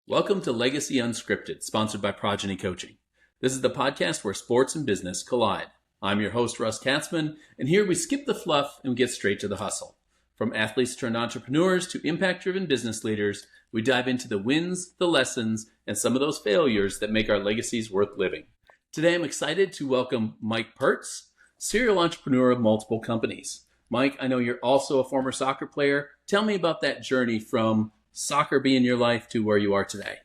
Welcome to Legacy Unscripted, sponsored by Progeny Coaching. This is the podcast where sports and business collide. I'm your host, Russ Katzman, and here we skip the fluff and get straight to the hustle. From athletes turned entrepreneurs to impact-driven business leaders, we dive into the wins, the lessons, and some of those failures that make our legacies worth living. Today, I'm excited to welcome Mike Pertz, serial entrepreneur of multiple companies. Mike, I know you're also a former soccer player. Tell me about that journey from soccer being your life to where you are today.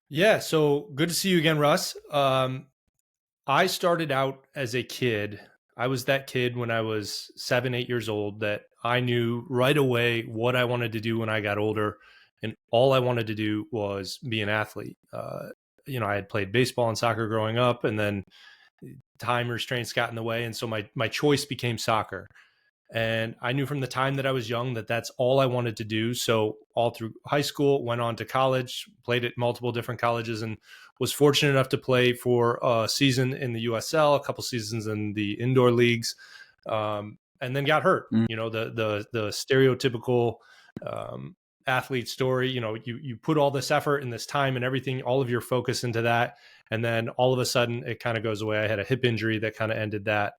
Yeah, so good to see you again, Russ. I started out as a kid. I was that kid when I was 7, 8 years old that I knew right away what I wanted to do when I got older. And all I wanted to do was be an athlete. I had played baseball and soccer growing up, and then time restraints got in the way. And so my choice became soccer. And I knew from the time that I was young that that's all I wanted to do. So all through high school, went on to college, played at multiple different colleges, and was fortunate enough to play for a season in the USL, a couple seasons in the indoor leagues, and then got hurt. The stereotypical athlete story. You put all this effort and this time and everything, all of your focus into that, and then all of a sudden it kind of goes away. I had a hip injury that kind of ended that.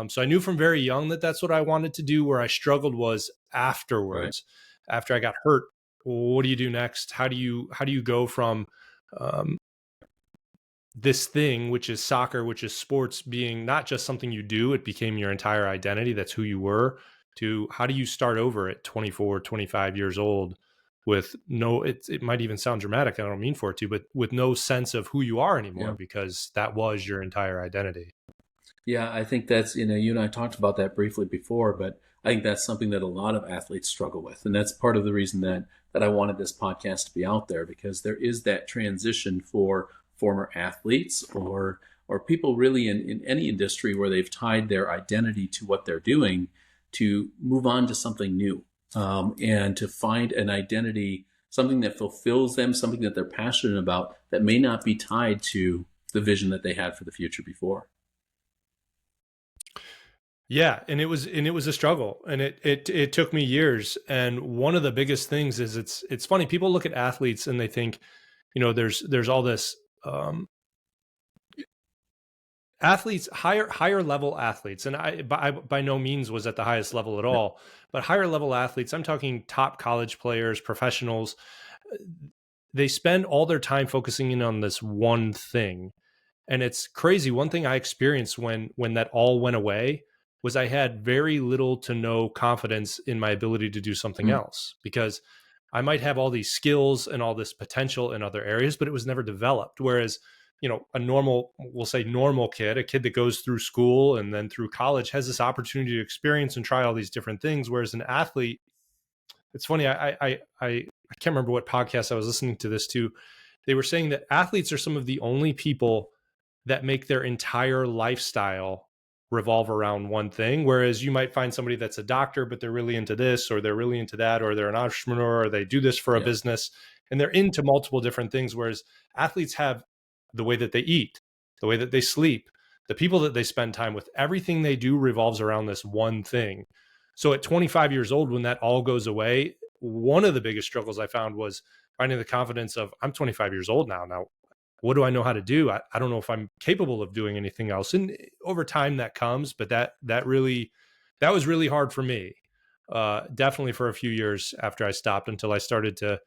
So I knew from very young that that's what I wanted to do. Where I struggled was afterwards. Right. After I got hurt, what do you do next? How do you go from this thing, which is soccer, which is sports, being not just something you do, it became your entire identity. That's who you were. To how do you start over at 24, 25 years old with it might even sound dramatic. I don't mean for it to, but with no sense of who you are anymore, because that was your entire identity. Yeah, I think that's, you and I talked about that briefly before, but I think that's something that a lot of athletes struggle with. And that's part of the reason that I wanted this podcast to be out there, because there is that transition for former athletes or people really in any industry where they've tied their identity to what they're doing to move on to something new, and to find an identity, something that fulfills them, something that they're passionate about that may not be tied to the vision that they had for the future before. Yeah. And it was a struggle, and it took me years. And one of the biggest things is it's funny. People look at athletes and they think, there's all this, athletes, higher level athletes. And I by no means was at the highest level at all, but higher level athletes, I'm talking top college players, professionals. They spend all their time focusing in on this one thing. And it's crazy. One thing I experienced when that all went away was I had very little to no confidence in my ability to do something else, because I might have all these skills and all this potential in other areas, but it was never developed. Whereas, we'll say normal kid, a kid that goes through school and then through college has this opportunity to experience and try all these different things. Whereas an athlete, it's funny. I can't remember what podcast I was listening to this to. They were saying that athletes are some of the only people that make their entire lifestyle revolve around one thing. Whereas you might find somebody that's a doctor, but they're really into this, or they're really into that, or they're an entrepreneur, or they do this for a business, and they're into multiple different things. Whereas athletes have the way that they eat, the way that they sleep, the people that they spend time with, everything they do revolves around this one thing. So at 25 years old, when that all goes away, one of the biggest struggles I found was finding the confidence of, I'm 25 years old now. Now, what do I know how to do? I don't know if I'm capable of doing anything else. And over time that comes, but that was really hard for me. Definitely for a few years after I stopped, until I started to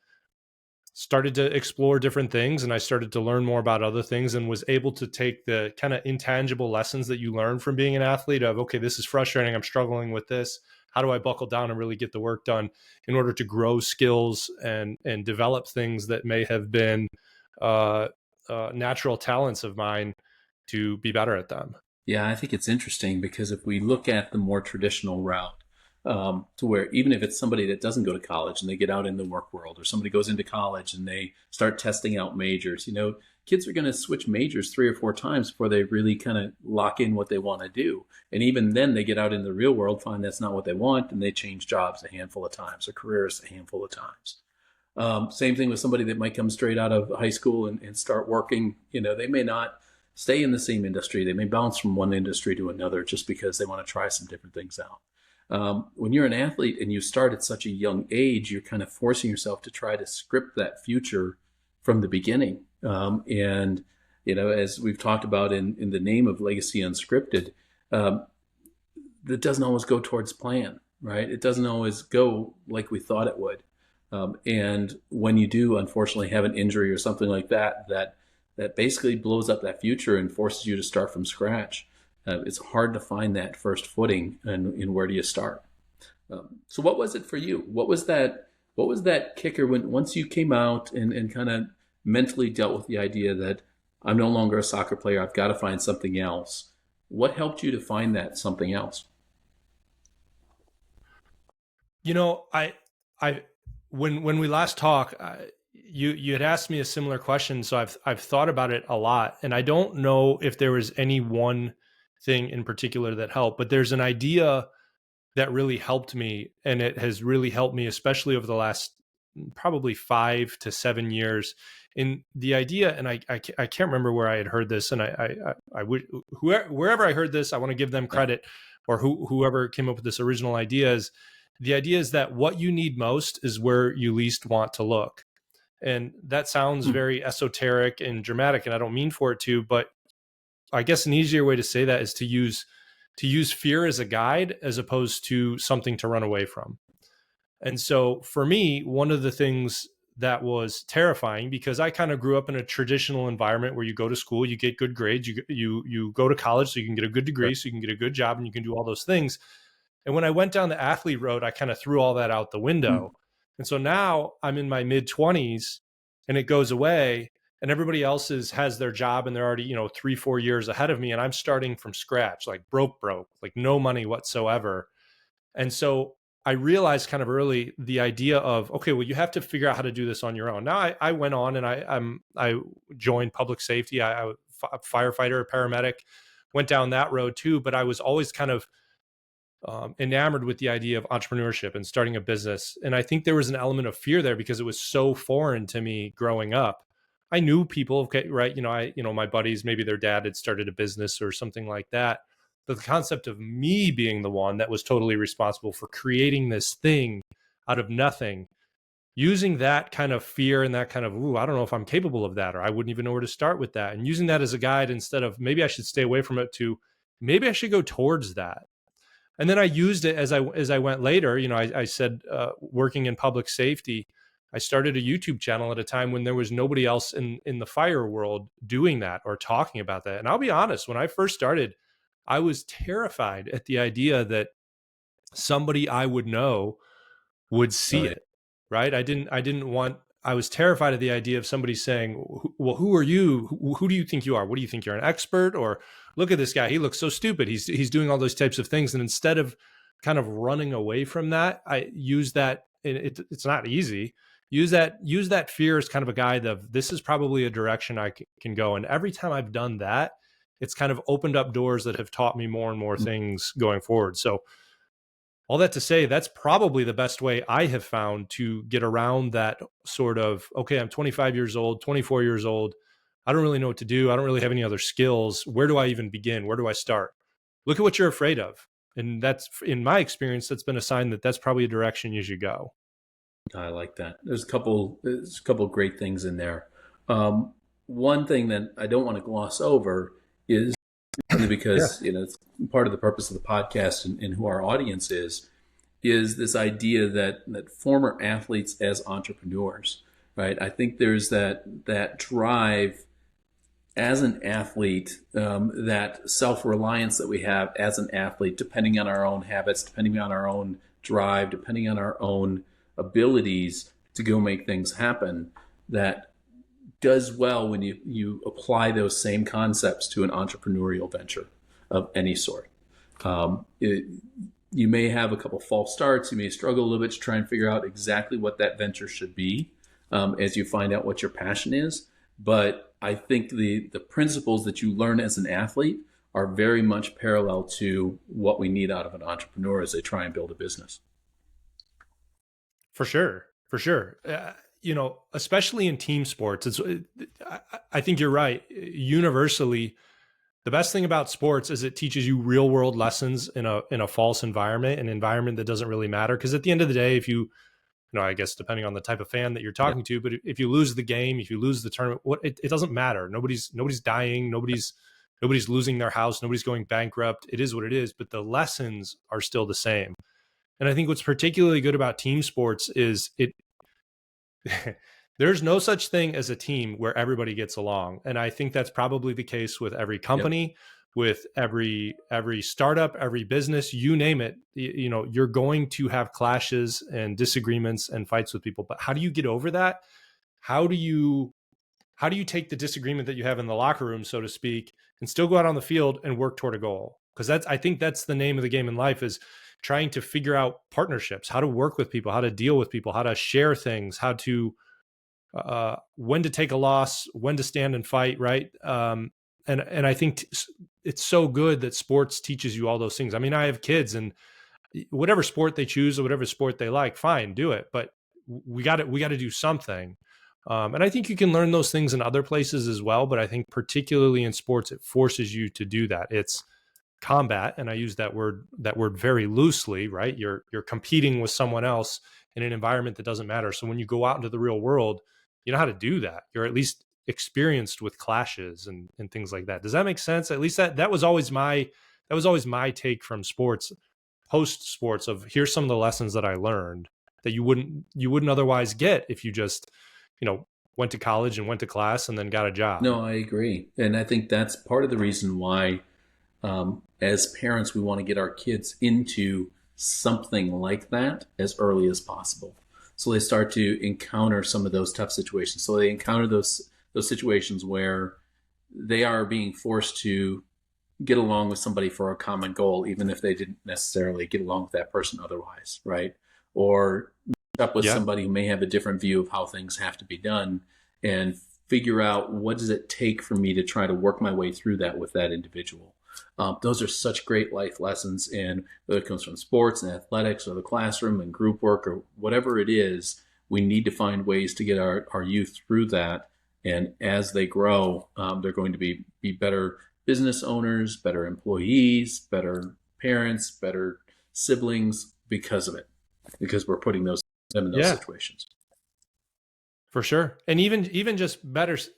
explore different things, and I started to learn more about other things, and was able to take the kind of intangible lessons that you learn from being an athlete of, okay, this is frustrating. I'm struggling with this. How do I buckle down and really get the work done in order to grow skills and develop things that may have been, natural talents of mine, to be better at them. Yeah, I think it's interesting, because if we look at the more traditional route, to where even if it's somebody that doesn't go to college and they get out in the work world, or somebody goes into college and they start testing out majors, kids are going to switch majors 3 or 4 times before they really kind of lock in what they want to do. And even then they get out in the real world, find that's not what they want, and they change jobs a handful of times or careers a handful of times. Same thing with somebody that might come straight out of high school and start working. They may not stay in the same industry. They may bounce from one industry to another just because they want to try some different things out. When you're an athlete and you start at such a young age, you're kind of forcing yourself to try to script that future from the beginning. And as we've talked about in the name of Legacy Unscripted, that doesn't always go towards plan, right? It doesn't always go like we thought it would. And when you do, unfortunately, have an injury or something like that basically blows up that future and forces you to start from scratch, it's hard to find that first footing and where do you start. So what was it for you? What was that kicker once you came out and kind of mentally dealt with the idea that I'm no longer a soccer player, I've got to find something else? What helped you to find that something else? I when we last talked, you had asked me a similar question, so I've thought about it a lot, and I don't know if there was any one thing in particular that helped, but there's an idea that really helped me, and it has really helped me, especially over the last probably 5 to 7 years. In the idea, and I can't remember where I had heard this, and I would wherever I heard this, I want to give them credit, or whoever came up with this original idea is. The idea is that what you need most is where you least want to look. And that sounds very esoteric and dramatic, and I don't mean for it to, but I guess an easier way to say that is to use fear as a guide as opposed to something to run away from. And so for me, one of the things that was terrifying, because I kind of grew up in a traditional environment where you go to school, you get good grades, you go to college so you can get a good degree, so you can get a good job, and you can do all those things. And when I went down the athlete road, I kind of threw all that out the window. And so now I'm in my mid 20s and it goes away, and everybody else has their job and they're already, 3-4 years ahead of me. And I'm starting from scratch, like broke, like no money whatsoever. And so I realized kind of early the idea of, okay, well, you have to figure out how to do this on your own. Now I went on and I joined public safety. I was a firefighter, a paramedic, went down that road too, but I was always kind of enamored with the idea of entrepreneurship and starting a business. And I think there was an element of fear there because it was so foreign to me growing up. I knew people, okay, right? My buddies, maybe their dad had started a business or something like that. But the concept of me being the one that was totally responsible for creating this thing out of nothing, using that kind of fear and that kind of, I don't know if I'm capable of that, or I wouldn't even know where to start with that. And using that as a guide instead of maybe I should stay away from it to maybe I should go towards that. And then I used it as I went later. I said, working in public safety, I started a YouTube channel at a time when there was nobody else in the fire world doing that or talking about that. And I'll be honest, when I first started, I was terrified at the idea that somebody I would know would see it, right? I was terrified of the idea of somebody saying, well, who are you? Who do you think you are? What do you think, you're an expert? Or look at this guy, he looks so stupid. He's doing all those types of things. And instead of kind of running away from that, I use that. It's not easy. Use that fear as kind of a guide of, this is probably a direction I can go. And every time I've done that, it's kind of opened up doors that have taught me more and more things going forward. So all that to say, that's probably the best way I have found to get around that sort of, okay, I'm 25 years old, 24 years old. I don't really know what to do. I don't really have any other skills. Where do I even begin? Where do I start? Look at what you're afraid of. And that's, in my experience, that's been a sign that that's probably a direction you should go. I like that. There's a couple great things in there. One thing that I don't want to gloss over is, because it's part of the purpose of the podcast and who our audience is this idea that former athletes as entrepreneurs, right? I think there's that drive as an athlete, that self-reliance that we have as an athlete, depending on our own habits, depending on our own drive, depending on our own abilities to go make things happen, that does well when you apply those same concepts to an entrepreneurial venture of any sort. You may have a couple false starts. You may struggle a little bit to try and figure out exactly what that venture should be, as you find out what your passion is. But I think the principles that you learn as an athlete are very much parallel to what we need out of an entrepreneur as they try and build a business. For sure. especially in team sports, I think you're right. Universally, the best thing about sports is it teaches you real world lessons in a false environment, an environment that doesn't really matter. Because at the end of the day, if I guess depending on the type of fan that you're Yeah. talking to, but if you lose the game, if you lose the tournament, it doesn't matter. Nobody's dying. Nobody's losing their house. Nobody's going bankrupt. It is what it is. But the lessons are still the same. And I think what's particularly good about team sports is there's no such thing as a team where everybody gets along. And I think that's probably the case with every company, Yep. with every startup, every business, you name it. You're going to have clashes and disagreements and fights with people. But how do you get over that? How do you take the disagreement that you have in the locker room, so to speak, and still go out on the field and work toward a goal? Because I think that's the name of the game in life, is trying to figure out partnerships, how to work with people, how to deal with people, how to share things, how to when to take a loss, when to stand and fight, right? And I think it's so good that sports teaches you all those things. I mean, I have kids, and whatever sport they choose or whatever sport they like, fine, do it. But we got to do something. And I think you can learn those things in other places as well. But I think particularly in sports, it forces you to do that. It's combat, and I use that word very loosely, right? You're competing with someone else in an environment that doesn't matter. So when you go out into the real world, you know how to do that. You're at least experienced with clashes and things like that. Does that make sense? At least that was always my take from sports, post sports, of here's some of the lessons that I learned that you wouldn't otherwise get if you just, went to college and went to class and then got a job. No, I agree. And I think that's part of the reason why, as parents, we want to get our kids into something like that as early as possible. So they start to encounter some of those tough situations. So they encounter those situations where they are being forced to get along with somebody for a common goal, even if they didn't necessarily get along with that person otherwise, right? Or meet up with Yeah. somebody who may have a different view of how things have to be done, and figure out what does it take for me to try to work my way through that with that individual. Those are such great life lessons, and whether it comes from sports and athletics or the classroom and group work or whatever it is, we need to find ways to get our youth through that. And as they grow, they're going to be better business owners, better employees, better parents, better siblings because of it, because we're putting them in those Yeah, situations. for sure. And even just better, it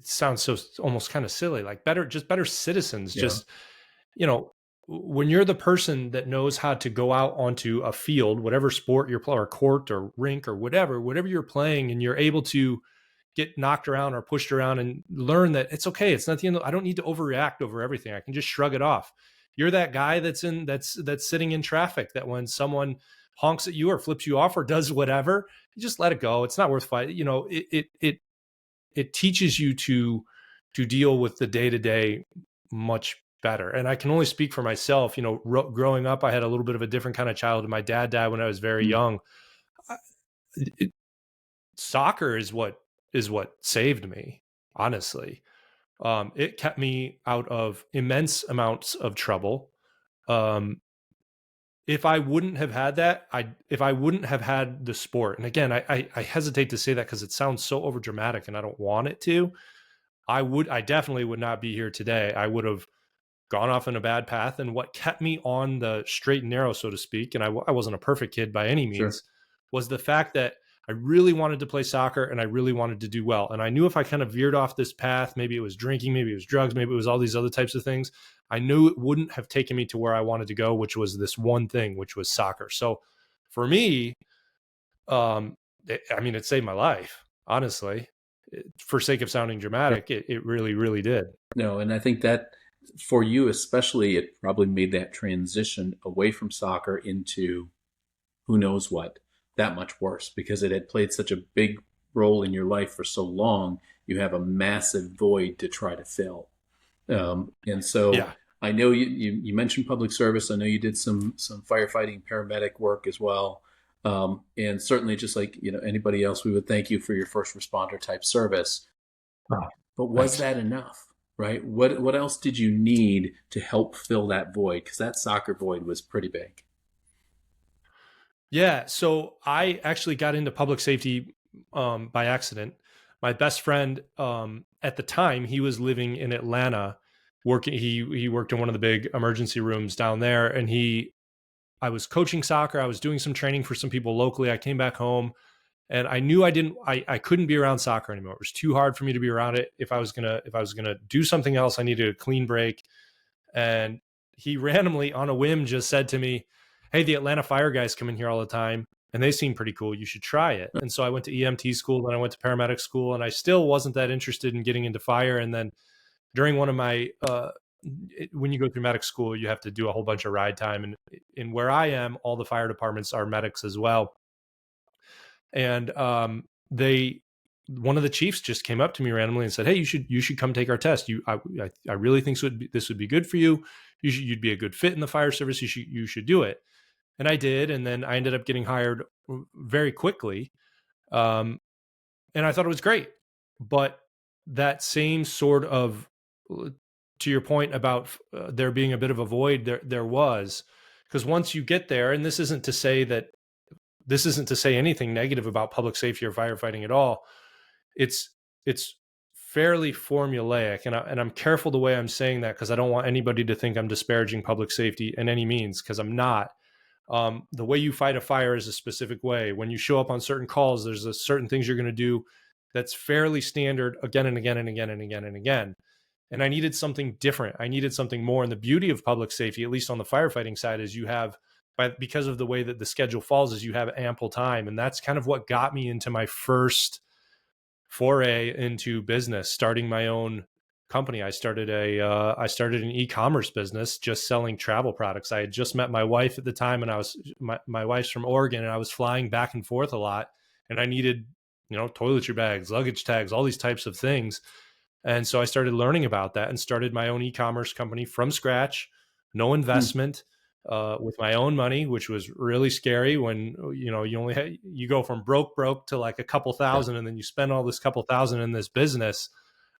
sounds so almost kind of silly, like better citizens. Yeah. Just, when you're the person that knows how to go out onto a field, whatever sport you're playing, or court or rink or whatever you're playing, and you're able to get knocked around or pushed around and learn that it's okay. It's not the end. I don't need to overreact over everything. I can just shrug it off. You're that guy that's sitting in traffic, that when someone honks at you or flips you off or does whatever, you just let it go. It's not worth fighting. It teaches you to deal with the day-to-day much better. And I can only speak for myself. Growing up, I had a little bit of a different kind of childhood. My dad died when I was very young. Soccer is what saved me, honestly. It kept me out of immense amounts of trouble. If I wouldn't have had that, if I wouldn't have had the sport, and again, I hesitate to say that because it sounds so overdramatic and I don't want it to, I definitely would not be here today. I would have gone off in a bad path. And what kept me on the straight and narrow, so to speak, and I wasn't a perfect kid by any means, was the fact that I really wanted to play soccer and I really wanted to do well. And I knew if I kind of veered off this path, maybe it was drinking, maybe it was drugs, maybe it was all these other types of things, I knew it wouldn't have taken me to where I wanted to go, which was this one thing, which was soccer. So for me, it saved my life, honestly. For sake of sounding dramatic, it really, really did. No, and I think that for you especially, it probably made that transition away from soccer into who knows what that much worse, because it had played such a big role in your life for so long. You have a massive void to try to fill. And so Yeah. I know you mentioned public service. I know you did some firefighting, paramedic work as well. And certainly, just like anybody else, we would thank you for your first responder type service. Oh, But was thanks. that enough? Right? What else did you need to help fill that void? Because that soccer void was pretty big. Yeah. So I actually got into public safety by accident. My best friend at the time, he was living in Atlanta, working. He worked in one of the big emergency rooms down there, and I was coaching soccer. I was doing some training for some people locally. I came back home, and I knew I couldn't be around soccer anymore. It was too hard for me to be around it. If I was gonna do something else, I needed a clean break. And he randomly, on a whim, just said to me, "Hey, the Atlanta Fire guys come in here all the time, and they seem pretty cool. You should try it." And so I went to EMT school, then I went to paramedic school, and I still wasn't that interested in getting into fire. And then during one of my when you go through medic school, you have to do a whole bunch of ride time, and in where I am, all the fire departments are medics as well. And they one of the chiefs just came up to me randomly and said, "Hey, you should come take our test. I really think this would be good for you. You'd be a good fit in the fire service. You should do it." And I did, and then I ended up getting hired very quickly. And I thought it was great. But that same sort of, to your point about there being a bit of a void, there was, because once you get there, and this isn't to say anything negative about public safety or firefighting at all. It's fairly formulaic, and I'm careful the way I'm saying that, because I don't want anybody to think I'm disparaging public safety in any means, because I'm not. The way you fight a fire is a specific way. When you show up on certain calls, there's certain things you're going to do that's fairly standard again and again and again and again and again. And I needed something different. I needed something more. And the beauty of public safety, at least on the firefighting side, is because of the way that the schedule falls, is you have ample time. And that's kind of what got me into my first foray into business, starting my own company. I started an e-commerce business, just selling travel products. I had just met my wife at the time, and my wife's from Oregon, and I was flying back and forth a lot, and I needed, toiletry bags, luggage tags, all these types of things. And so I started learning about that and started my own e-commerce company from scratch, no investment, with my own money, which was really scary when, you go from broke to like a couple thousand, and then you spend all this couple thousand in this business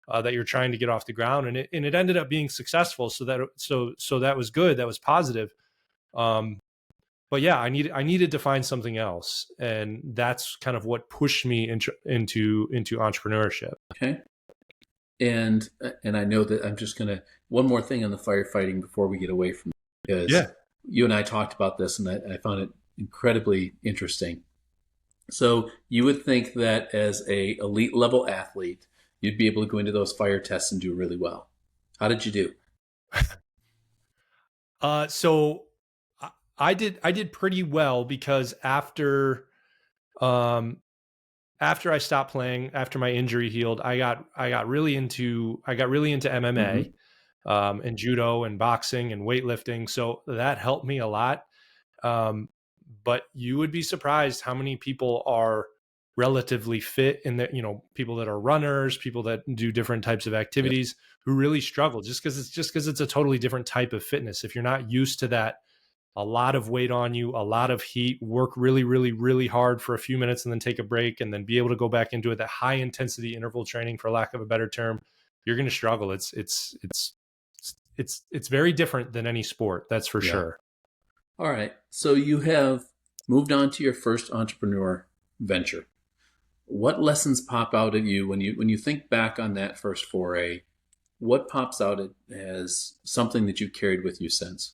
that you're trying to get off the ground. And it ended up being successful. So that was good. That was positive. But yeah, I needed to find something else. And that's kind of what pushed me into entrepreneurship. Okay. And I know that I'm just going to, one more thing on the firefighting before we get away from it, because you and I talked about this, and I found it incredibly interesting. So you would think that as a elite level athlete, you'd be able to go into those fire tests and do really well. How did you do? So I did pretty well, because after I stopped playing, after my injury healed, I got really into MMA, and judo and boxing and weightlifting. So that helped me a lot. But you would be surprised how many people are relatively fit in that, people that are runners, people that do different types of activities, who really struggle just because it's a totally different type of fitness. If you're not used to that, a lot of weight on you, a lot of heat, work really, really, really hard for a few minutes and then take a break, and then be able to go back into it, that high intensity interval training, for lack of a better term, you're going to struggle. It's very different than any sport. That's for sure. All right. So you have moved on to your first entrepreneur venture. What lessons pop out at you when you think back on that first foray? What pops out as something that you carried with you since?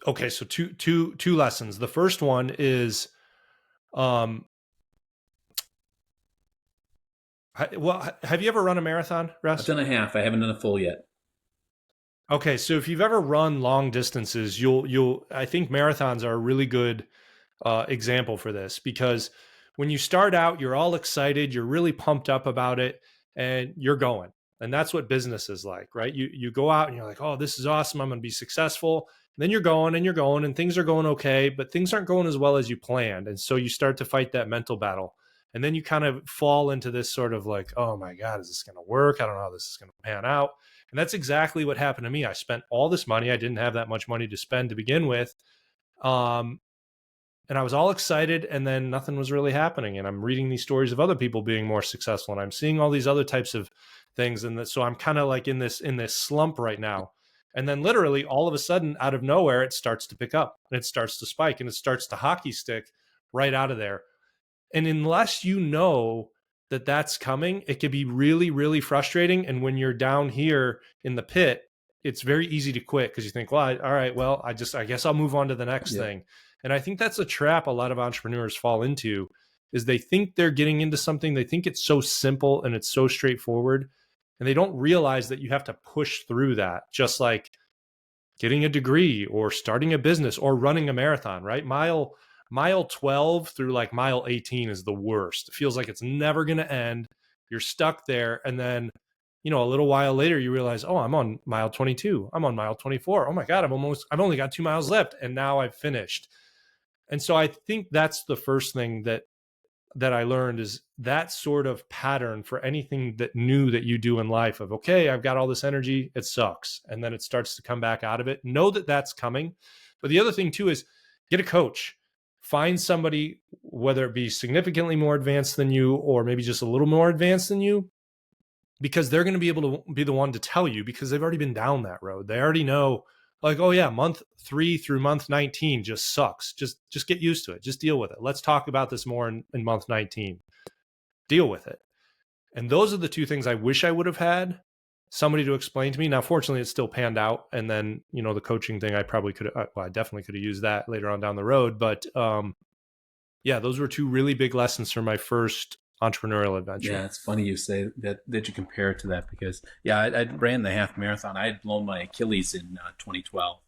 Okay, so two lessons. The first one is, have you ever run a marathon, Russ? I've done a half. I haven't done a full yet. Okay, so if you've ever run long distances, I think marathons are a really good example for this, because when you start out, you're all excited, you're really pumped up about it, and you're going. And that's what business is like, right? You go out and you're like, "Oh, this is awesome. I'm going to be successful." And then you're going and things are going okay, but things aren't going as well as you planned. And so you start to fight that mental battle. And then you kind of fall into this sort of like, "Oh my God, is this going to work? I don't know how this is going to pan out." And that's exactly what happened to me. I spent all this money. I didn't have that much money to spend to begin with. And I was all excited, and then nothing was really happening. And I'm reading these stories of other people being more successful, and I'm seeing all these other types of things. And so I'm kind of like in this slump right now. And then literally all of a sudden, out of nowhere, it starts to pick up, and it starts to spike, and it starts to hockey stick right out of there. And unless you know that that's coming, it can be really, really frustrating. And when you're down here in the pit, it's very easy to quit because you think, well, all right, well, I guess I'll move on to the next thing. And I think that's a trap a lot of entrepreneurs fall into, is they think they're getting into something. They think it's so simple and it's so straightforward. And they don't realize that you have to push through that, just like getting a degree or starting a business or running a marathon, right? Mile 12 through like mile 18 is the worst. It feels like it's never going to end. You're stuck there. And then, a little while later, you realize, oh, I'm on mile 22. I'm on mile 24. Oh my God, I've only got 2 miles left. And now I've finished. And so I think that's the first thing that I learned, is that sort of pattern for anything that new that you do in life of, okay, I've got all this energy, it sucks. And then it starts to come back out of it. Know that that's coming. But the other thing too is get a coach. Find somebody, whether it be significantly more advanced than you or maybe just a little more advanced than you, because they're going to be able to be the one to tell you, because they've already been down that road. They already know, like, oh yeah, month 3 through month 19 just sucks. Just get used to it. Just deal with it. Let's talk about this more in month 19. Deal with it. And those are the two things I wish I would have had somebody to explain to me. Now, fortunately, it still panned out. And then, the coaching thing, I probably could have, I definitely could have used that later on down the road. But yeah, those were two really big lessons from my first entrepreneurial adventure. Yeah, it's funny you say that you compare it to that, because I ran the half marathon. I had blown my Achilles in 2012.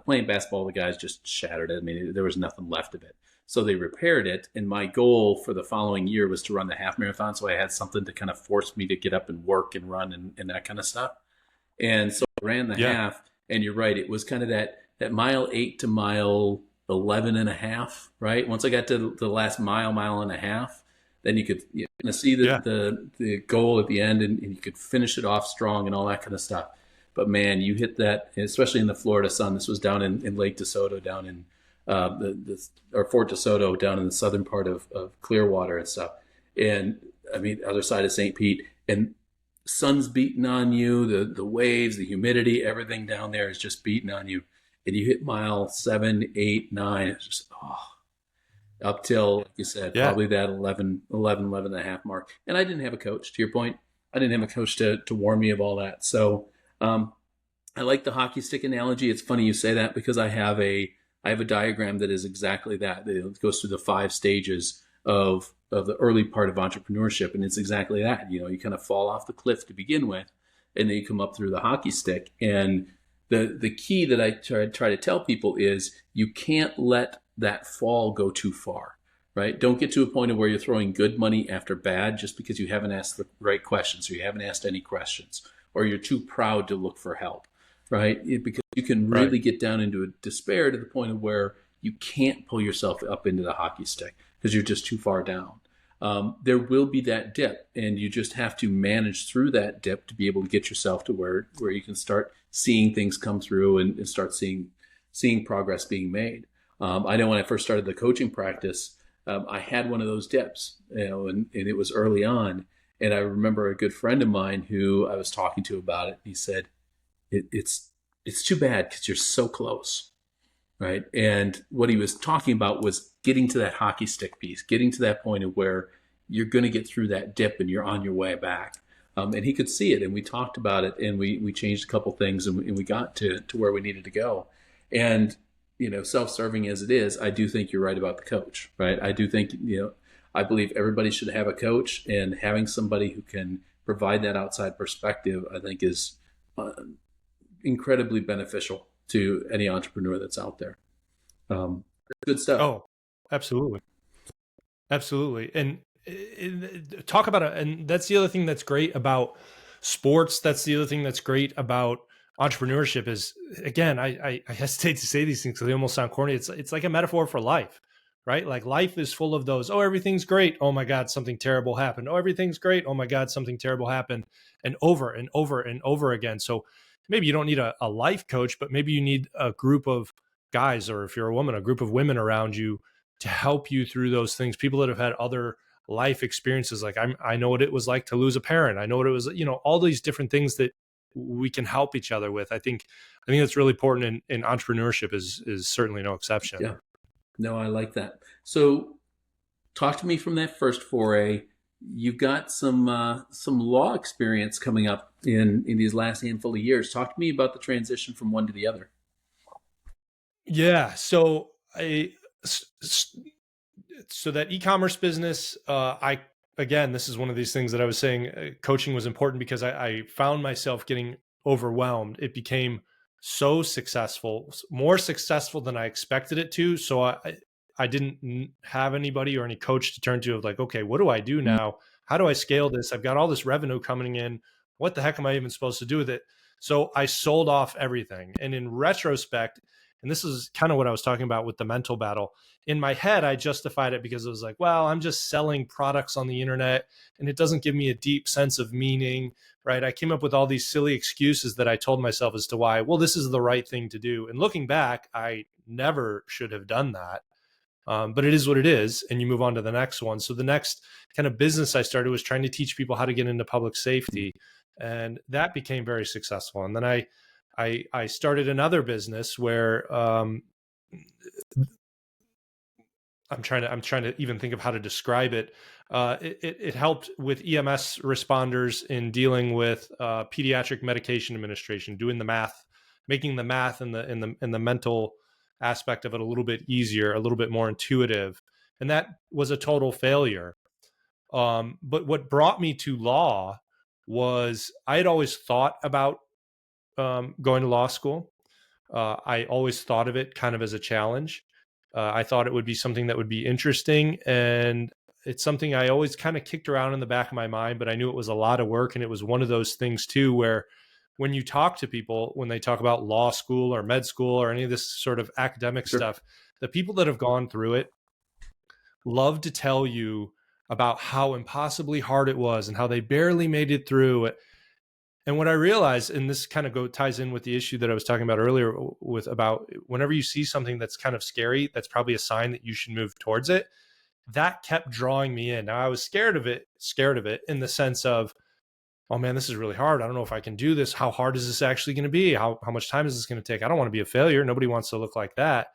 Playing basketball, the guys just shattered it. I mean, there was nothing left of it. So they repaired it, and my goal for the following year was to run the half marathon, so I had something to kind of force me to get up and work and run and that kind of stuff. And so I ran the half, and you're right, it was kind of that mile 8 to mile 11 and a half, right? Once I got to the last mile and a half, then you could see the goal at the end, and you could finish it off strong and all that kind of stuff. But man, you hit that, especially in the Florida sun. This was down in Lake DeSoto, down in or Fort DeSoto, down in the southern part of Clearwater and stuff. And I mean, other side of St. Pete, and sun's beating on you, the waves, the humidity, everything down there is just beating on you. And you hit mile 7, 8, 9. It's just, up till, like you said, probably that 11 and a half mark. And I didn't have a coach, to your point. I didn't have a coach to warn me of all that. So I like the hockey stick analogy. It's funny you say that, because I have a diagram that is exactly that. It goes through the 5 stages of the early part of entrepreneurship. And it's exactly that. You kind of fall off the cliff to begin with, and then you come up through the hockey stick. And the key that I try to tell people is you can't let that fall go too far, right? Don't get to a point of where you're throwing good money after bad just because you haven't asked the right questions, or you haven't asked any questions, or you're too proud to look for help, right? Because you can really get down into a despair to the point of where you can't pull yourself up into the hockey stick because you're just too far down. There will be that dip, and you just have to manage through that dip to be able to get yourself to where you can start seeing things come through and start seeing progress being made. I know when I first started the coaching practice, I had one of those dips, and it was early on. And I remember a good friend of mine who I was talking to about it. He said, it's too bad because you're so close, right? And what he was talking about was getting to that hockey stick piece, getting to that point of where you're going to get through that dip and you're on your way back. And he could see it, and we talked about it, and we changed a couple things, and we got to where we needed to go. And self-serving as it is, I do think you're right about the coach, right? I do think, I believe everybody should have a coach, and having somebody who can provide that outside perspective, I think, is incredibly beneficial to any entrepreneur that's out there. Good stuff. Oh, absolutely. Absolutely. And talk about it. And that's the other thing that's great about sports. That's the other thing that's great about entrepreneurship is, again, I hesitate to say these things because they almost sound corny. It's like a metaphor for life, right? Like life is full of those, oh, everything's great. Oh my God, something terrible happened. Oh, everything's great. Oh my God, something terrible happened. And over and over and over again. So maybe you don't need a life coach, but maybe you need a group of guys, or if you're a woman, a group of women around you to help you through those things. People that have had other life experiences. Like I know what it was like to lose a parent. I know what it was, all these different things that we can help each other with. I think that's really important, in entrepreneurship is certainly no exception. Yeah. No, I like that. So Talk to me from that first foray. You've got some law experience coming up in these last handful of years. Talk to me about the transition from one to the other. Yeah. So so that e-commerce business, again, this is one of these things that I was saying, coaching was important because I found myself getting overwhelmed. It became so successful, more successful than I expected it to. So I didn't have anybody or any coach to turn to of like, okay, what do I do now? How do I scale this? I've got all this revenue coming in. What the heck am I even supposed to do with it? So I sold off everything. And in retrospect, and this is kind of what I was talking about with the mental battle. In my head, I justified it because it was like, well, I'm just selling products on the internet and it doesn't give me a deep sense of meaning, right? I came up with all these silly excuses that I told myself as to why, well, this is the right thing to do. And looking back, I never should have done that. But it is what it is. And you move on to the next one. So the next kind of business I started was trying to teach people how to get into public safety. And that became very successful. And then I started another business where I'm trying to even think of how to describe it. It helped with EMS responders in dealing with pediatric medication administration, doing the math, making the math and the mental aspect of it a little bit easier, a little bit more intuitive. And that was a total failure. But what brought me to law was I had always thought about going to law school. I always thought of it kind of as a challenge. I thought it would be something that would be interesting. And it's something I always kind of kicked around in the back of my mind, but I knew it was a lot of work. And it was one of those things too, where when you talk to people, when they talk about law school or med school or any of this sort of academic stuff, the people that have gone through it love to tell you about how impossibly hard it was and how they barely made it through it. And what I realized, and this kind of ties in with the issue that I was talking about earlier with about whenever you see something that's kind of scary, that's probably a sign that you should move towards it. That kept drawing me in. Now I was scared of it in the sense of, oh man, this is really hard. I don't know if I can do this. How hard is this actually going to be? How much time is this going to take? I don't want to be a failure. Nobody wants to look like that.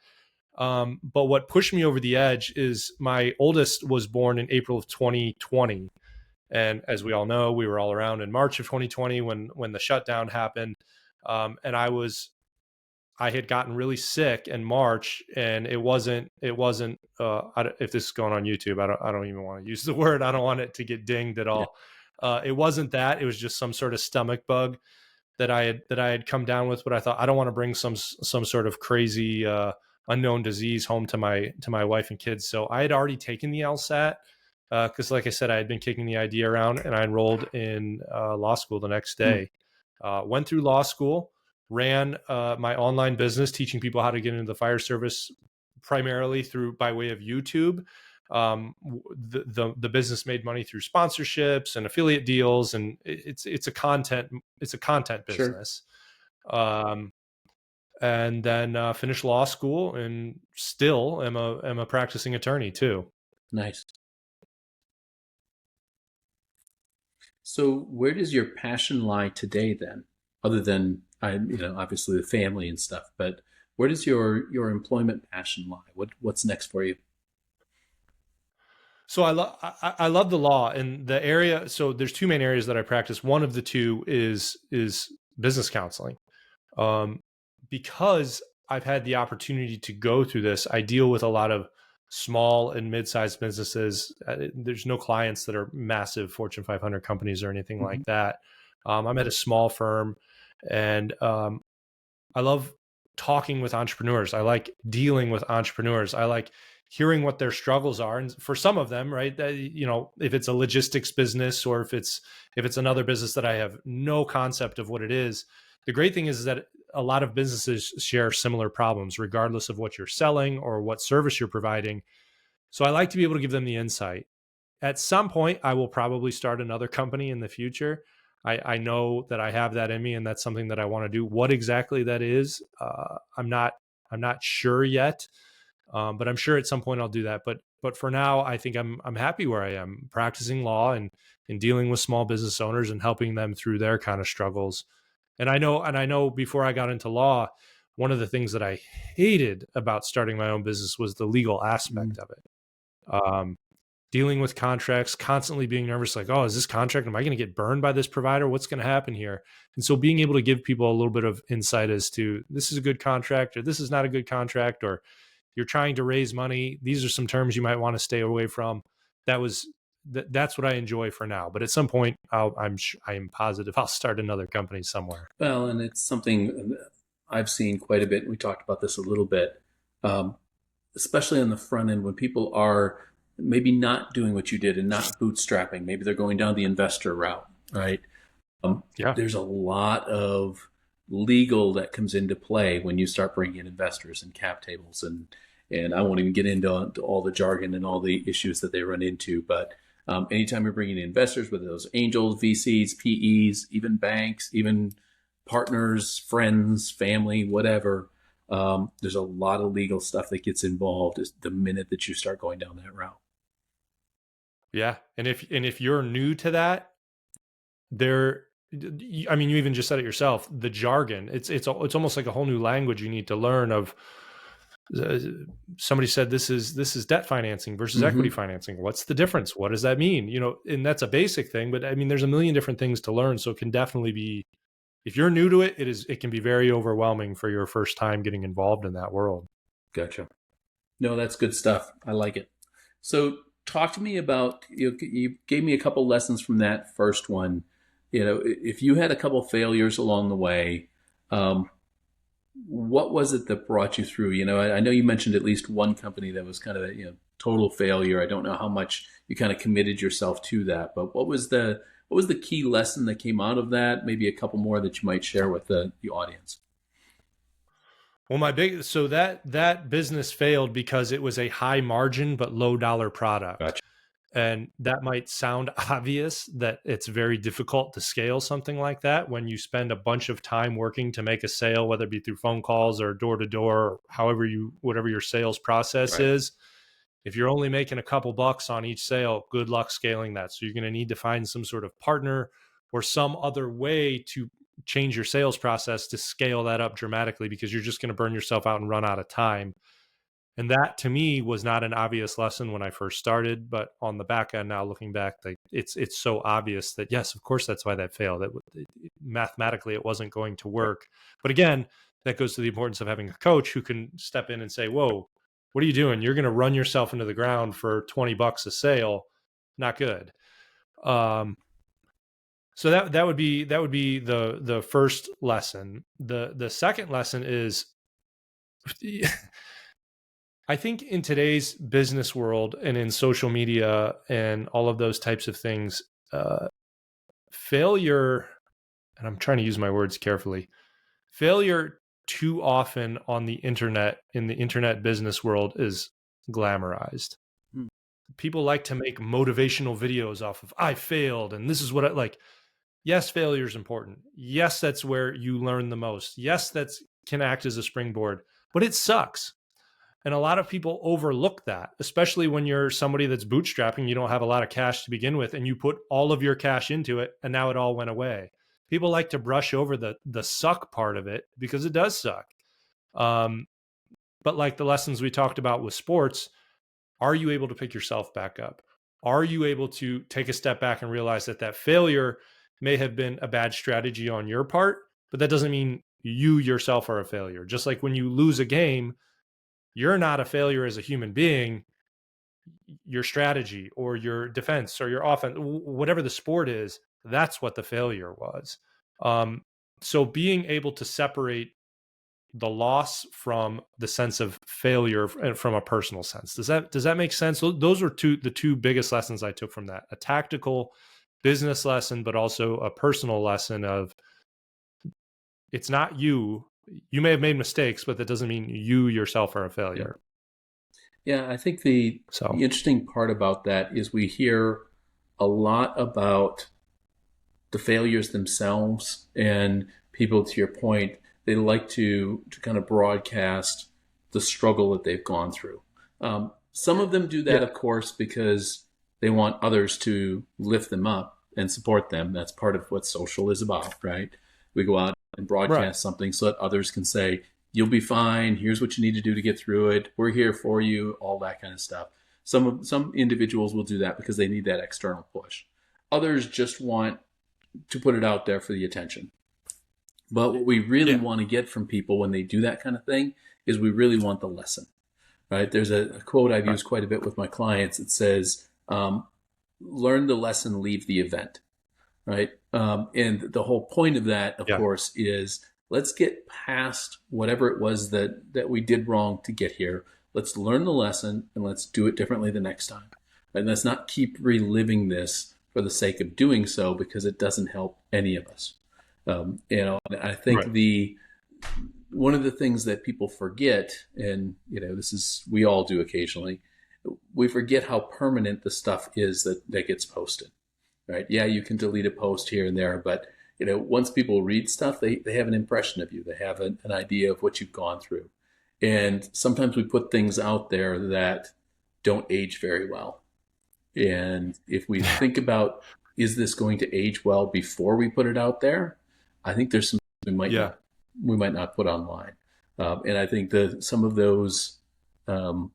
But what pushed me over the edge is my oldest was born in April of 2020. And as we all know, we were all around in March of 2020 when the shutdown happened. And I had gotten really sick in March, and it wasn't, if this is going on YouTube, I don't even want to use the word. I don't want it to get dinged at all. It wasn't that. It was just some sort of stomach bug that I had come down with, but I thought I don't want to bring some sort of crazy unknown disease home to my wife and kids. So I had already taken the LSAT because, like I said, I had been kicking the idea around, and I enrolled in law school the next day. Went through law school, ran my online business, teaching people how to get into the fire service, primarily by way of YouTube. The business made money through sponsorships and affiliate deals, and it's a content business. Sure. And then finished law school, and still am a practicing attorney too. Nice. So where does your passion lie today then, other than obviously the family and stuff, but where does your employment passion lie? What's next for you? So I love the law in the area. So there's two main areas that I practice. One of the two is business counseling. Because I've had the opportunity to go through this, I deal with a lot of small and mid-sized businesses. There's no clients that are massive Fortune 500 companies or anything like that. I'm at a small firm, and I love talking with entrepreneurs. I like dealing with entrepreneurs. I like hearing what their struggles are. And for some of them, right, if it's a logistics business or if it's another business that I have no concept of what it is, the great thing is that a lot of businesses share similar problems, regardless of what you're selling or what service you're providing. So I like to be able to give them the insight. At some point, I will probably start another company in the future. I know that I have that in me, and that's something that I want to do. What exactly that is, I'm not sure yet, but I'm sure at some point I'll do that. But for now, I think I'm happy where I am, practicing law and dealing with small business owners and helping them through their kind of struggles. And I know before I got into law, one of the things that I hated about starting my own business was the legal aspect of it. dealing with contracts, constantly being nervous, like, oh, is this contract, am I going to get burned by this provider? What's going to happen here? And so being able to give people a little bit of insight as to this is a good contract or this is not a good contract, or you're trying to raise money, these are some terms you might want to stay away from. That's what I enjoy for now. But at some point, I am positive I'll start another company somewhere. Well, and it's something I've seen quite a bit. We talked about this a little bit, especially on the front end when people are maybe not doing what you did and not bootstrapping. Maybe they're going down the investor route, right? There's a lot of legal that comes into play when you start bringing in investors and cap tables, and I won't even get into all the jargon and all the issues that they run into. But anytime you're bringing in investors, whether those angels, VCs, PEs, even banks, even partners, friends, family, whatever, there's a lot of legal stuff that gets involved the minute that you start going down that route. Yeah, and if you're new to that, I mean, you even just said it yourself, the jargon, it's almost like a whole new language you need to learn. Of somebody said this is debt financing versus equity financing. What's the difference? What does that mean? And that's a basic thing, but I mean, there's a million different things to learn. So it can definitely be, if you're new to it, it can be very overwhelming for your first time getting involved in that world. Gotcha. No, that's good stuff. I like it. So talk to me about, you gave me a couple lessons from that first one. If you had a couple failures along the way, what was it that brought you through? I know you mentioned at least one company that was kind of a total failure. I don't know how much you kind of committed yourself to that, but what was the key lesson that came out of that? Maybe a couple more that you might share with the audience. Well, that business failed because it was a high margin but low dollar product. Gotcha. And that might sound obvious that it's very difficult to scale something like that when you spend a bunch of time working to make a sale, whether it be through phone calls or door to door, whatever your sales process is. If you're only making a couple bucks on each sale, good luck scaling that. So you're going to need to find some sort of partner or some other way to change your sales process to scale that up dramatically, because you're just going to burn yourself out and run out of time. And that to me was not an obvious lesson when I first started, but on the back end now, looking back, it's so obvious that yes, of course, that's why that failed. Mathematically, it wasn't going to work. But again, that goes to the importance of having a coach who can step in and say, whoa, what are you doing? You're going to run yourself into the ground for $20 a sale. Not good. So that would be the first lesson. The second lesson is, I think in today's business world and in social media and all of those types of things, failure, and I'm trying to use my words carefully, failure too often on the internet, in the internet business world, is glamorized. People like to make motivational videos off of, I failed and this is what I like. Yes, failure is important. Yes, that's where you learn the most. Yes, that can act as a springboard, but it sucks. And a lot of people overlook that, especially when you're somebody that's bootstrapping, you don't have a lot of cash to begin with, and you put all of your cash into it, and now it all went away. People like to brush over the suck part of it because it does suck. But like the lessons we talked about with sports, are you able to pick yourself back up? Are you able to take a step back and realize that failure may have been a bad strategy on your part, but that doesn't mean you yourself are a failure. Just like when you lose a game, you're not a failure as a human being. Your strategy or your defense or your offense, whatever the sport is, that's what the failure was. So being able to separate the loss from the sense of failure and from a personal sense. Does that make sense? Those were the two biggest lessons I took from that. A tactical business lesson, but also a personal lesson of, it's not you. You may have made mistakes, but that doesn't mean you yourself are a failure. Yeah, I think the interesting part about that is we hear a lot about the failures themselves, and people, to your point, they like to kind of broadcast the struggle that they've gone through. Some of them do that, of course, because they want others to lift them up and support them. That's part of what social is about, right? We go out and broadcast something so that others can say, you'll be fine. Here's what you need to do to get through it. We're here for you, all that kind of stuff. Some individuals will do that because they need that external push. Others just want to put it out there for the attention. But what we really want to get from people when they do that kind of thing is we really want the lesson, right? There's a quote I've used quite a bit with my clients. It says, learn the lesson, leave the event, right? And the whole point of that, of course, is let's get past whatever it was that we did wrong to get here. Let's learn the lesson and let's do it differently the next time. And let's not keep reliving this for the sake of doing so, because it doesn't help any of us. I think one of the things that people forget, and this is, we all do occasionally, we forget how permanent the stuff is that gets posted, right? Yeah, you can delete a post here and there, but once people read stuff, they have an impression of you. They have an idea of what you've gone through. And sometimes we put things out there that don't age very well. And if we think about, is this going to age well before we put it out there? I think there's some we might not put online. And I think some of those, to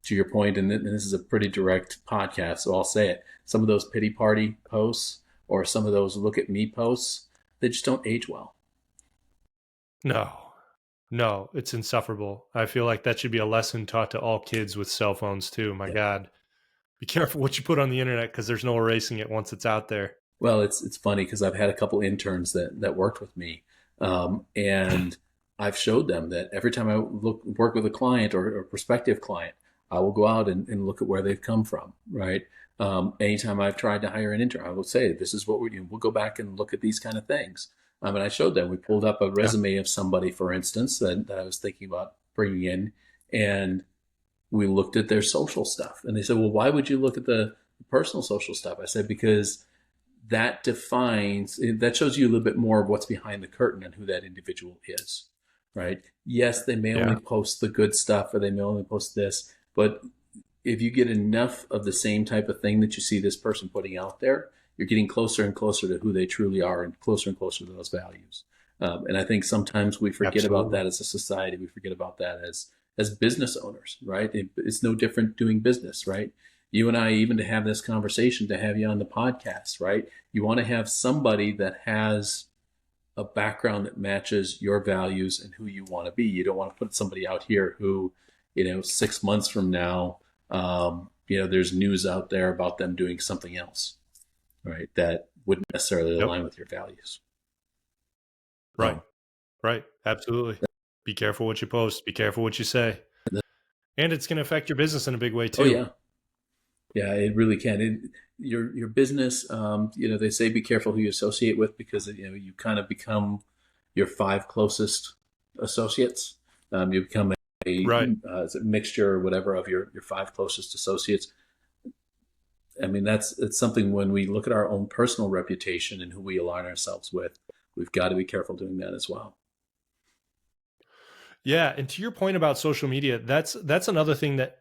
your point, and this is a pretty direct podcast, so I'll say it, some of those pity party posts or some of those look at me posts, they just don't age well. No, it's insufferable. I feel like that should be a lesson taught to all kids with cell phones too. My God, be careful what you put on the internet, because there's no erasing it once it's out there. Well, it's funny because I've had a couple interns that worked with me, and I've showed them that every time I work with a client or a prospective client, I will go out and look at where they've come from, right? Anytime I've tried to hire an intern, I will say, this is what we'll go back and look at these kind of things. And I showed them, we pulled up a resume of somebody, for instance, that I was thinking about bringing in, and we looked at their social stuff. And they said, well, why would you look at the personal social stuff? I said, because that shows you a little bit more of what's behind the curtain and who that individual is, right? Yes, they may only post the good stuff, or they may only post this, but if you get enough of the same type of thing that you see this person putting out there, you're getting closer and closer to who they truly are, and closer to those values. And I think sometimes we forget about that as a society. We forget about that as business owners, right? It's no different doing business, right? You and I, even to have this conversation, to have you on the podcast, right? You want to have somebody that has a background that matches your values and who you want to be. You don't want to put somebody out here who, 6 months from now, there's news out there about them doing something else, right? That wouldn't necessarily align with your values. Right. Absolutely. Be careful what you post. Be careful what you say. And it's going to affect your business in a big way too. Oh, yeah. Yeah, it really can. Your business, they say be careful who you associate with, because you kind of become your 5 closest associates. You become a mixture or whatever of your 5 closest associates. I mean, it's something when we look at our own personal reputation and who we align ourselves with, we've got to be careful doing that as well. Yeah, and to your point about social media, that's another thing that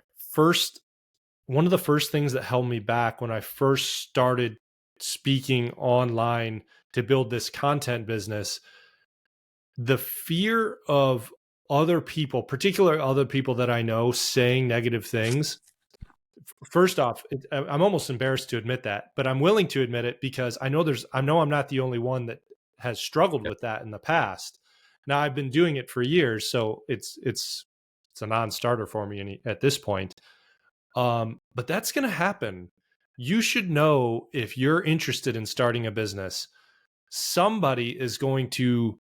one of the first things that held me back when I first started speaking online to build this content business, the fear of other people, particularly other people that I know, saying negative things. First off, I'm almost embarrassed to admit that, but I'm willing to admit it because I know I'm not the only one that has struggled with that in the past. Now I've been doing it for years, so it's a non-starter for me at this point. But that's going to happen. You should know, if you're interested in starting a business, somebody is going to,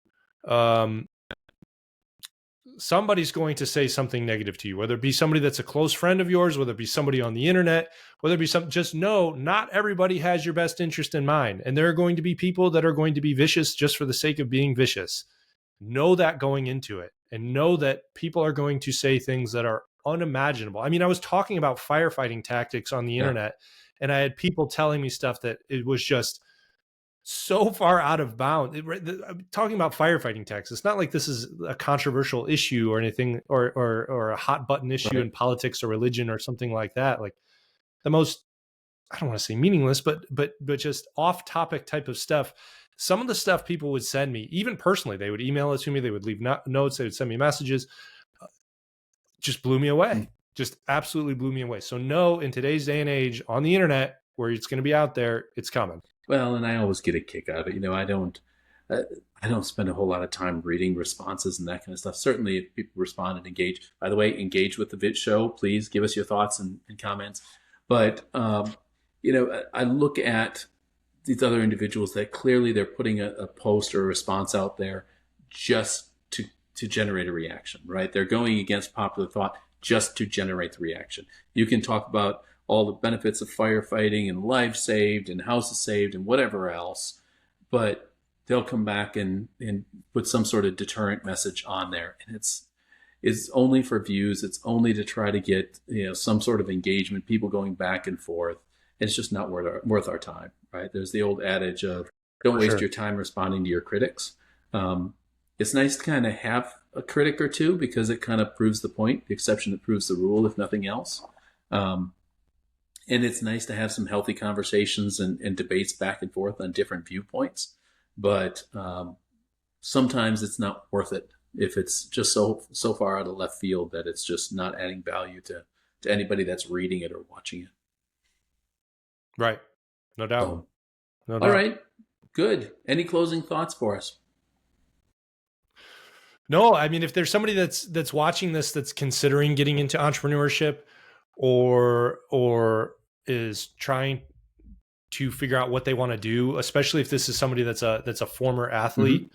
somebody's going to say something negative to you, whether it be somebody that's a close friend of yours, whether it be somebody on the internet, whether it be just know, not everybody has your best interest in mind. And there are going to be people that are going to be vicious just for the sake of being vicious. Know that going into it, and know that people are going to say things that are unimaginable. I mean, I was talking about firefighting tactics on the internet, and I had people telling me stuff that it was just so far out of bounds. I'm talking about firefighting tactics. It's not like this is a controversial issue or anything, or a hot button issue in politics or religion or something like that. Like the most, I don't want to say meaningless, but just off topic type of stuff. Some of the stuff people would send me, even personally, they would email it to me. They would leave notes. They would send me messages. Just blew me away. just absolutely blew me away. So no, in today's day and age on the internet where it's going to be out there, it's coming. Well, and I always get a kick out of it. I don't spend a whole lot of time reading responses and that kind of stuff. Certainly if people respond and engage, by the way, engage with the vid show, please give us your thoughts and comments. But, I look at these other individuals that clearly they're putting a post or a response out there just to generate a reaction, right? They're going against popular thought just to generate the reaction. You can talk about all the benefits of firefighting and lives saved and houses saved and whatever else, but they'll come back and put some sort of deterrent message on there. And it's only for views. It's only to try to get, some sort of engagement, people going back and forth. It's just not worth our time, right? There's the old adage of don't waste your time responding to your critics. It's nice to kind of have a critic or two because it kind of proves the point, the exception that proves the rule, if nothing else. And it's nice to have some healthy conversations and debates back and forth on different viewpoints. But sometimes it's not worth it if it's just so far out of left field that it's just not adding value to anybody that's reading it or watching it. Right. No doubt. No doubt. All right. Good. Any closing thoughts for us? No, I mean, if there's somebody that's watching this, that's considering getting into entrepreneurship or is trying to figure out what they want to do, especially if this is somebody that's a former athlete,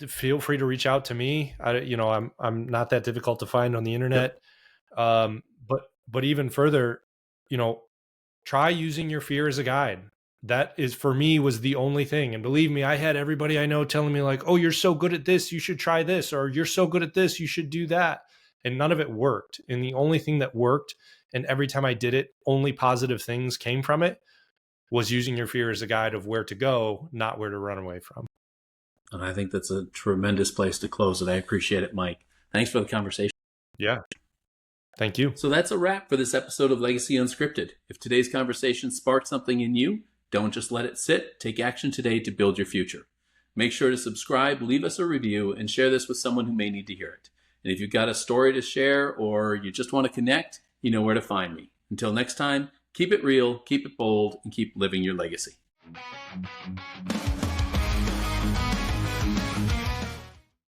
feel free to reach out to me. I'm not that difficult to find on the internet. Yep. But even further, try using your fear as a guide. That is, for me, was the only thing. And believe me, I had everybody I know telling me like, oh, you're so good at this, you should try this, or you're so good at this, you should do that. And none of it worked. And the only thing that worked, and every time I did it, only positive things came from it, was using your fear as a guide of where to go, not where to run away from. And I think that's a tremendous place to close it. I appreciate it, Mike. Thanks for the conversation. Yeah. Thank you. So that's a wrap for this episode of Legacy Unscripted. If today's conversation sparked something in you, don't just let it sit. Take action today to build your future. Make sure to subscribe, leave us a review, and share this with someone who may need to hear it. And if you've got a story to share or you just want to connect, you know where to find me. Until next time, keep it real, keep it bold, and keep living your legacy.